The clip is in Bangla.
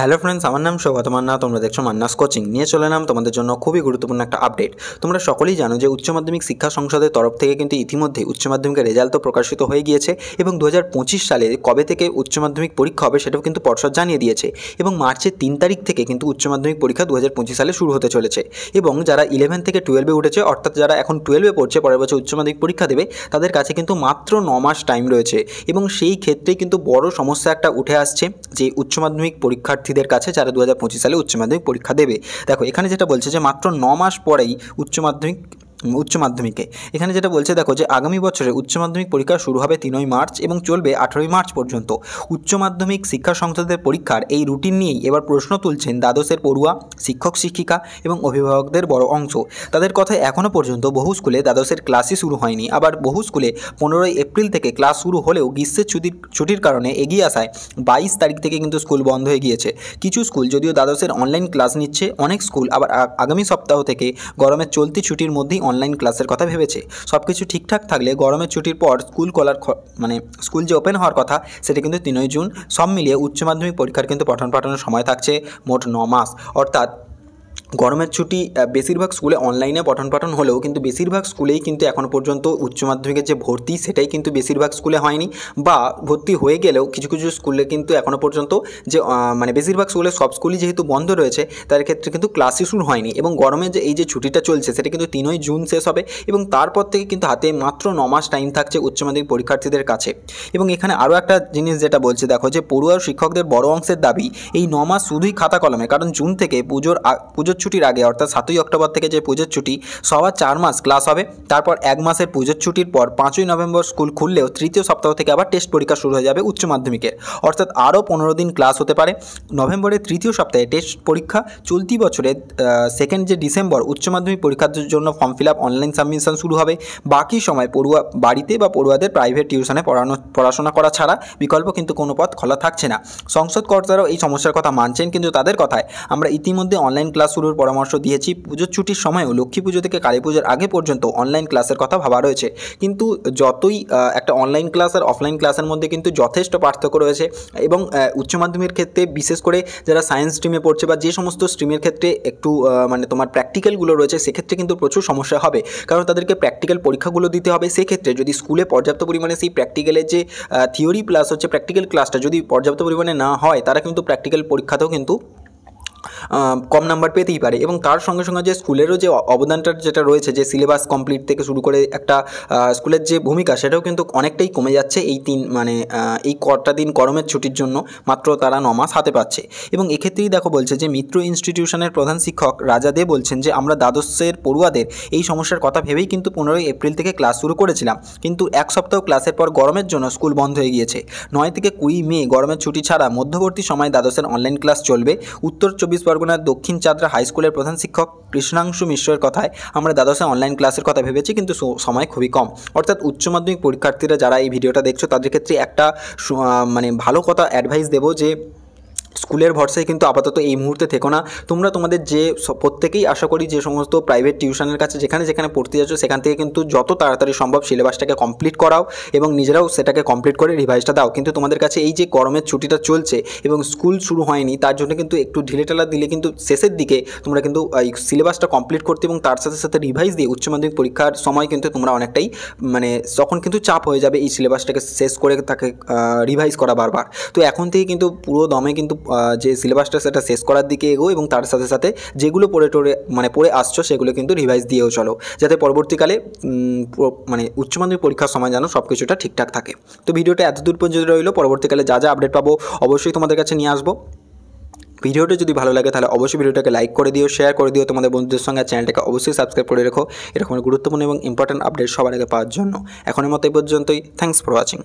হ্যালো ফ্রেন্ডস, আমার নাম সৌগত মান্না। তোমরা দেখছো মান্নাস কোচিং। নিয়ে চলে এলাম তোমাদের জন্য খুবই গুরুত্বপূর্ণ একটা আপডেট। তোমরা সকলেই জানো যে উচ্চ মাধ্যমিক শিক্ষা সংসদের তরফ থেকে কিন্তু ইতিমধ্যে উচ্চ মাধ্যমিকের রেজাল্ট তো প্রকাশিত হয়ে গিয়েছে এবং 2025 সালে কবে থেকে উচ্চ মাধ্যমিক পরীক্ষা হবে সেটাও কিন্তু পর্ষদ জানিয়ে দিয়েছে এবং মার্চের 3 তারিখ থেকে কিন্তু উচ্চ মাধ্যমিক পরীক্ষা 2025 সালে শুরু হতে চলেছে। এবং যারা 11 থেকে 12-এ উঠেছে, অর্থাৎ যারা এখন 12-এ পড়ছে, পরের বছর উচ্চ মাধ্যমিক পরীক্ষা দেবে, তাদের কাছে কিন্তু মাত্র 9 মাস টাইম রয়েছে। এবং সেই ক্ষেত্রেই কিন্তু বড় সমস্যা একটা উঠে আসছে যে উচ্চ মাধ্যমিক পরীক্ষার্থীদের কাছে যারা 2025 সালে উচ্চ মাধ্যমিক পরীক্ষা দেবে। দেখো এখানে যেটা বলছে যে মাত্র 9 মাস পরেই উচ্চ মাধ্যমিকে এখানে যেটা বলছে, দেখো যে আগামী বছরে উচ্চ মাধ্যমিক পরীক্ষা শুরু হবে 3 মার্চ এবং চলবে 18 মার্চ পর্যন্ত। উচ্চ মাধ্যমিক শিক্ষা সংসদের পরীক্ষার এই রুটিন নিয়েই এবার প্রশ্ন তুলছেন দ্বাদশের পড়ুয়া, শিক্ষক শিক্ষিকা এবং অভিভাবকদের বড় অংশ। তাদের কথায় এখনও পর্যন্ত বহু স্কুলে দ্বাদশের ক্লাসই শুরু হয়নি, আবার বহু স্কুলে 15 এপ্রিল থেকে ক্লাস শুরু হলেও গ্রীষ্মের ছুটির কারণে এগিয়ে আসায় 22 তারিখ থেকে কিন্তু স্কুল বন্ধ হয়ে গিয়েছে। কিছু স্কুল যদিও দ্বাদশের অনলাইন ক্লাস নিচ্ছে, অনেক স্কুল আবার আগামী সপ্তাহ থেকে গরমের চলতি ছুটির মধ্যেই অনলাইন ক্লাসের কথা ভেবেছে। সব কিছু ঠিকঠাক থাকলে গরমের ছুটির পর স্কুল যে ওপেন হওয়ার কথা সেটা কিন্তু 3 জুন। সব মিলিয়ে উচ্চ মাধ্যমিক পরীক্ষার কিন্তু পঠন পাঠনের সময় থাকছে মোট 9 মাস। অর্থাৎ গরমের ছুটি বেশিরভাগ স্কুলে অনলাইনে পঠন পাঠন হলেও কিন্তু বেশিরভাগ স্কুলেই কিন্তু এখনও পর্যন্ত উচ্চ মাধ্যমিকের যে ভর্তি সেটাই কিন্তু বেশিরভাগ স্কুলে হয়নি, বা ভর্তি হয়ে গেলেও কিছু কিছু স্কুলে কিন্তু এখনও পর্যন্ত যে বেশিরভাগ স্কুলে, সব স্কুলই যেহেতু বন্ধ রয়েছে তার ক্ষেত্রে কিন্তু ক্লাসই শুরু হয়নি। এবং গরমের যে এই যে ছুটিটা চলছে সেটা কিন্তু 3 জুন শেষ হবে এবং তারপর থেকে কিন্তু হাতে মাত্র 9 মাস টাইম থাকছে উচ্চ মাধ্যমিক পরীক্ষার্থীদের কাছে। এবং এখানে আরও একটা জিনিস যেটা বলছে, দেখো যে পড়ুয়া ও শিক্ষকদের বড় অংশের দাবি এই 9 মাস শুধুই খাতা কলমে, কারণ জুন থেকে পুজোর ছুটির আগে অর্থাৎ 7ই অক্টোবর থেকে যে পুজোর ছুটি, সবার 4 মাস ক্লাস হবে। তারপর 1 মাসের পুজোর ছুটির পর 5ই নভেম্বর স্কুল খুললেও তৃতীয় সপ্তাহ থেকে আবার টেস্ট পরীক্ষা শুরু হয়ে যাবে উচ্চ মাধ্যমিকের, অর্থাৎ আরও 15 দিন ক্লাস হতে পারে। নভেম্বরের তৃতীয় সপ্তাহে টেস্ট পরীক্ষা। চলতি বছরের 2 যে ডিসেম্বর উচ্চ মাধ্যমিক পরীক্ষার জন্য form fill up, online submission শুরু হবে। বাকি সময় পড়ুয়া বাড়িতে বা পড়ুয়াদের প্রাইভেট টিউশনে পড়াশোনা করা ছাড়া বিকল্প কিন্তু কোনো পথ খোলা থাকছে না। সংসদ কর্তারাও এই সমস্যার কথা মানছেন, কিন্তু তাদের কথায় আমরা ইতিমধ্যে অনলাইন ক্লাস শুরুর পরামর্শ দিয়েছি। পুজোর ছুটির সময়ও লক্ষ্মী পুজো থেকে কালী পুজোর আগে পর্যন্ত অনলাইন ক্লাসের কথা ভাবা রয়েছে। কিন্তু যতই একটা অনলাইন ক্লাস আর অফলাইন ক্লাসের মধ্যে কিন্তু যথেষ্ট পার্থক্য রয়েছে। এবং উচ্চ মাধ্যমিকের ক্ষেত্রে বিশেষ করে যারা সায়েন্স স্ট্রিমে পড়ছে বা যে সমস্ত স্ট্রিমের ক্ষেত্রে একটু তোমার প্র্যাকটিক্যালগুলো রয়েছে, সেক্ষেত্রে কিন্তু প্রচুর সমস্যা হবে, কারণ তাদেরকে প্র্যাকটিক্যাল পরীক্ষাগুলো দিতে হবে। সেক্ষেত্রে যদি স্কুলে পর্যাপ্ত পরিমাণে সেই প্র্যাকটিক্যালের যে থিওরি প্লাস হচ্ছে প্র্যাকটিক্যাল ক্লাসটা যদি পর্যাপ্ত পরিমাণে না হয়, তারা কিন্তু প্র্যাকটিক্যাল পরীক্ষাতেও কিন্তু কম নাম্বার পেতেই পারে। এবং তার সঙ্গে সঙ্গে যে স্কুলেরও যে অবদানটা যেটা রয়েছে, যে সিলেবাস কমপ্লিট থেকে শুরু করে একটা স্কুলের যে ভূমিকা, সেটাও কিন্তু অনেকটাই কমে যাচ্ছে এই এই কটা দিন গরমের ছুটির জন্য মাত্র তারা 9 মাস হাতে পাচ্ছে। এবং এক্ষেত্রেই দেখো বলছে যে মিত্র ইনস্টিটিউশনের প্রধান শিক্ষক রাজা দে বলছেন যে আমরা দ্বাদশের পড়ুয়াদের এই সমস্যার কথা ভেবেই কিন্তু 15 এপ্রিল থেকে ক্লাস শুরু করেছিলাম, কিন্তু 1 সপ্তাহ ক্লাসের পর গরমের জন্য স্কুল বন্ধ হয়ে গিয়েছে। 9 থেকে 20 মে গরমের ছুটি ছাড়া মধ্যবর্তী সময় দ্বাদশের অনলাইন ক্লাস চলবে। উত্তর 24 পরগনার দক্ষিণ চাদরা হাই স্কুলের প্রধান শিক্ষক কৃষ্ণাংশু মিশ্রের কথায় আমরা দ্বাদশে অনলাইন ক্লাসের কথা ভেবেছি, কিন্তু সময় খুবই কম। অর্থাৎ উচ্চ মাধ্যমিক পরীক্ষার্থীরা যারা এই ভিডিওটা দেখছো, তাদের ক্ষেত্রে একটা ভালো কথা অ্যাডভাইস দেবো যে স্কুলের ভরসায় কিন্তু আপাতত এই মুহূর্তে থেকো না। তোমরা তোমাদের যে প্রত্যেকেই আশা করি যে সমস্ত প্রাইভেট টিউশনের কাছে যেখানে যেখানে পড়তে যাচ্ছ, সেখান থেকে কিন্তু যত তাড়াতাড়ি সম্ভব সিলেবাসটাকে কমপ্লিট করাও এবং নিজেরাও সেটাকে কমপ্লিট করে রিভাইজটা দাও। কিন্তু তোমাদের কাছে এই যে গরমের ছুটিটা চলছে এবং স্কুল শুরু হয়নি, তার জন্য কিন্তু একটু ঢিলেটালা দিলে কিন্তু শেষের দিকে তোমরা কিন্তু এই সিলেবাসটা কমপ্লিট করতে এবং তার সাথে সাথে রিভাইজ দিয়ে উচ্চ মাধ্যমিক পরীক্ষার সময় কিন্তু তোমরা অনেকটাই তখন কিন্তু চাপ হয়ে যাবে এই সিলেবাসটাকে শেষ করে তাকে রিভাইজ করা বারবার। তো এখন থেকে কিন্তু পুরো দমে কিন্তু যে সিলেবাসটা সেটা শেষ করার দিকে এগো এবং তার সাথে সাথে যেগুলো পড়ে আসছো সেগুলো কিন্তু রিভাইজ দিয়েও চলো, যাতে পরবর্তীকালে উচ্চ মাধ্যমিক পরীক্ষার সময় যেন সব কিছুটা ঠিকঠাক থাকে। তো ভিডিওটা এতদূর পর্যন্ত রইলো। পরবর্তীকালে যা যা আপডেট পাবো অবশ্যই তোমাদের কাছে নিয়ে আসবো। ভিডিওটা যদি ভালো লাগে তাহলে অবশ্যই ভিডিওটাকে লাইক করে দিও, শেয়ার করে দিও তোমাদের বন্ধুদের সঙ্গে। চ্যানেলটাকে অবশ্যই সাবস্ক্রাইব করে রেখো এরকম গুরুত্বপূর্ণ এবং ইম্পর্টেন্ট আপডেট সবার আগে পাওয়ার জন্য। এখনের মতো এই পর্যন্তই। Thanks for watching.